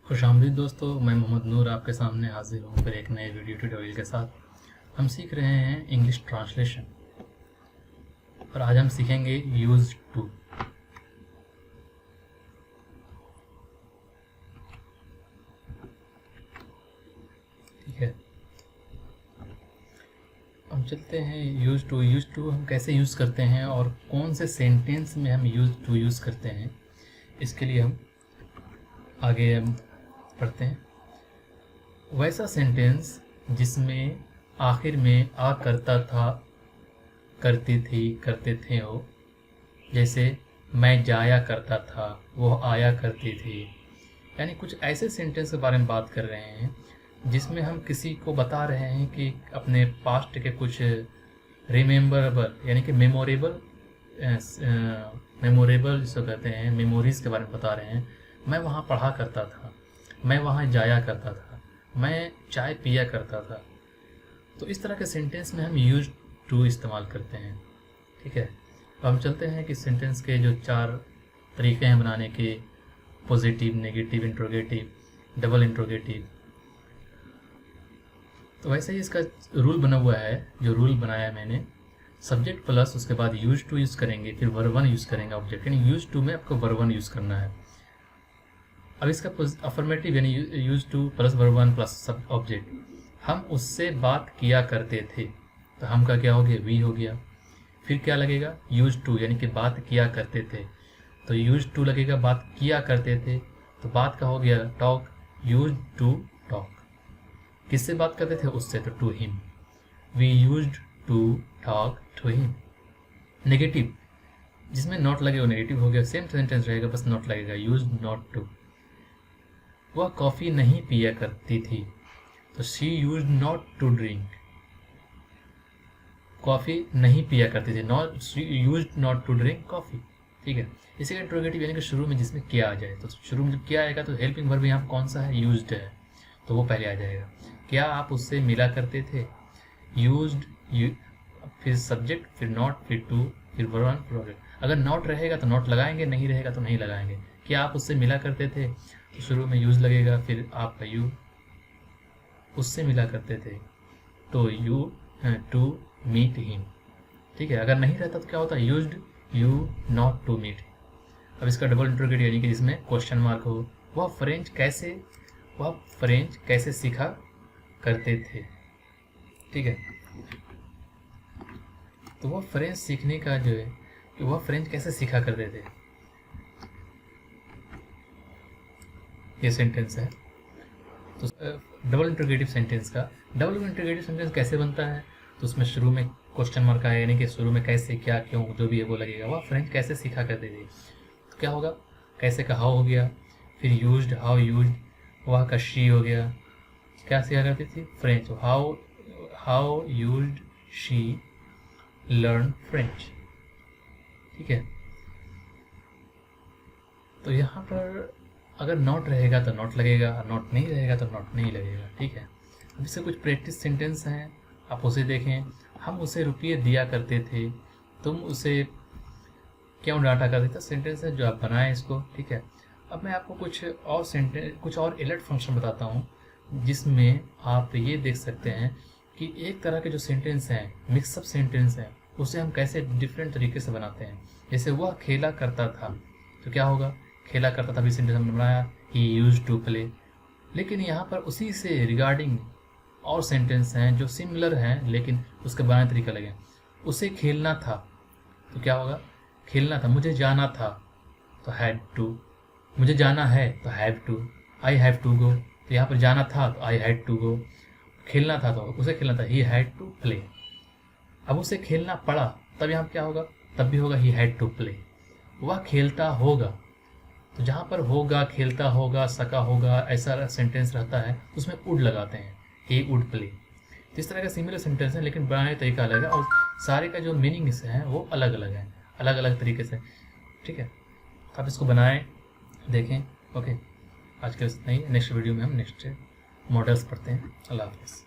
खुशामदीद दोस्तों, मैं मोहम्मद नूर आपके सामने हाजिर हूँ फिर एक नए वीडियो ट्यूटोरियल के साथ। हम सीख रहे हैं इंग्लिश ट्रांसलेशन और आज हम सीखेंगे यूज टू। ठीक है, हम चलते हैं यूज टू। यूज टू हम कैसे यूज़ करते हैं और कौन से सेंटेंस में हम यूज टू यूज़ करते हैं, इसके लिए हम आगे हम पढ़ते हैं। वैसा सेंटेंस जिसमें आखिर में आ करता था, करती थी, करते थे हो। जैसे मैं जाया करता था, वो आया करती थी। यानी कुछ ऐसे सेंटेंस के बारे में बात कर रहे हैं जिसमें हम किसी को बता रहे हैं कि अपने पास्ट के कुछ रिमेम्बरेबल यानी कि मेमोरेबल जिसको कहते हैं, मेमोरीज़ के बारे में बता रहे हैं। मैं वहाँ पढ़ा करता था, मैं वहाँ जाया करता था, मैं चाय पिया करता था। तो इस तरह के सेंटेंस में हम यूज टू इस्तेमाल करते हैं। ठीक है, तो हम चलते हैं कि सेंटेंस के जो 4 तरीके हैं बनाने के, positive, negative, interrogative, double interrogative. तो वैसे ही इसका रूल बना हुआ है, जो रूल बनाया है मैंने। सब्जेक्ट प्लस उसके बाद यूज टू यूज़ करेंगे, फिर वर्ब वन यूज़ करेंगे ऑब्जेक्ट, यानी यूज टू में आपको वर्ब वन यूज़ करना है। अब इसका अफर्मेटिव यानी use two plus verb one plus सब ऑब्जेक्ट, हम उससे बात किया करते थे, तो हम का क्या हो गया, वी हो गया। फिर क्या लगेगा, यूज टू यानी कि बात किया करते थे, तो यूज टू लगेगा, बात किया करते थे, तो बात का हो गया टॉक, यूज टू टॉक। किससे बात करते थे, उससे, तो to him, we used to talk to him. Negative जिसमें नॉट लगे वो नेगेटिव हो गया, सेम सेंटेंस रहेगा, बस नॉट लगेगा, यूज नॉट टू। वह कॉफ़ी नहीं पिया करती थी, तो she used not to drink. Coffee नहीं पिया करती थी, not, she used not to drink coffee. ठीक है, इसी का इंट्रोगेटिव यानी कि शुरू में जिसमें क्या आ जाए, तो शुरू में जब क्या आएगा तो हेल्पिंग वर्ब यहाँ कौन सा है, यूज्ड है, तो वो पहले आ जाएगा। क्या आप उससे मिला करते थे, यूज्ड, फिर सब्जेक्ट, फिर नॉट, फिर टू, फिर वर्ब वन, फिर ऑब्जेक्ट। अगर नॉट रहेगा तो नॉट लगाएंगे, नहीं रहेगा तो नहीं लगाएंगे। क्या आप उससे मिला करते थे, तो शुरू में यूज लगेगा, फिर आपका यू, उससे मिला करते थे, तो यू टू मीट हिम। ठीक है, अगर नहीं रहता तो क्या होता, used you not to meet. अब इसका डबल इंट्रोगेटिव यानी कि जिसमें क्वेश्चन मार्क हो, वह फ्रेंच कैसे सीखा करते थे। ठीक है, तो वह फ्रेंच सीखने का जो है कि वह फ्रेंच कैसे सीखा करते थे, ये सेंटेंस है। तो डबल इंट्रोगेटिव सेंटेंस का डबल इंट्रोगेटिव सेंटेंस कैसे बनता है, तो उसमें शुरू में क्वेश्चन मार्क आया, यानी कि शुरू में कैसे, क्या, क्यों, जो भी है वो लगेगा। वह फ्रेंच कैसे सीखा करते थे, तो क्या होगा, कैसे का हाउ हो गया, फिर यूज्ड, हाउ यूज्ड, वह का शी हो गया, क्या सीखा करती थी, French, how used she learn French. ठीक है, तो यहाँ पर अगर नॉट रहेगा तो नॉट लगेगा, नॉट नहीं रहेगा तो नॉट नहीं लगेगा। ठीक है, अब इससे कुछ प्रैक्टिस सेंटेंस हैं, आप उसे देखें। हम उसे रुपये दिया करते थे, तुम उसे क्यों डांटा करते थे, सेंटेंस है जो आप बनाएं इसको। ठीक है, अब मैं आपको कुछ और एलर्ट फंक्शन बताता हूँ, जिसमें आप ये देख सकते हैं कि एक तरह के जो सेंटेंस हैं, मिक्सअप सेंटेंस हैं, उसे हम कैसे डिफरेंट तरीके से बनाते हैं। जैसे वह खेला करता था, तो क्या होगा, खेला करता था भी सेंटेंस हमने बनाया, ही यूज्ड टू प्ले। लेकिन यहाँ पर उसी से रिगार्डिंग और सेंटेंस हैं जो सिमिलर हैं, लेकिन उसके बनाने तरीका लगे। उसे खेलना था, तो क्या होगा, खेलना था, मुझे जाना था, तो हैड टू, मुझे जाना है तो have to, I have to go, तो यहाँ पर जाना था तो आई हैड टू गो, खेलना था तो उसे खेलना था, ही हैड टू प्ले। अब उसे खेलना पड़ा, तब यहाँ क्या होगा, तब भी होगा ही हैड टू प्ले। वह खेलता होगा, तो जहाँ पर होगा, खेलता होगा, सका होगा, ऐसा सेंटेंस रहता है, उसमें उड लगाते हैं, ही वुड प्ले। तो इस तरह का सिमिलर सेंटेंस है, लेकिन बनाने का तरीका अलग है और सारे का जो मीनिंग्स हैं वो अलग अलग हैं, अलग अलग तरीके से। ठीक है, आप इसको बनाएं, देखें। ओके, आज के लिए इतना ही। नेक्स्ट वीडियो में हम नेक्स्ट मॉडल्स पढ़ते हैं। अल्लाह हाफ़िज़।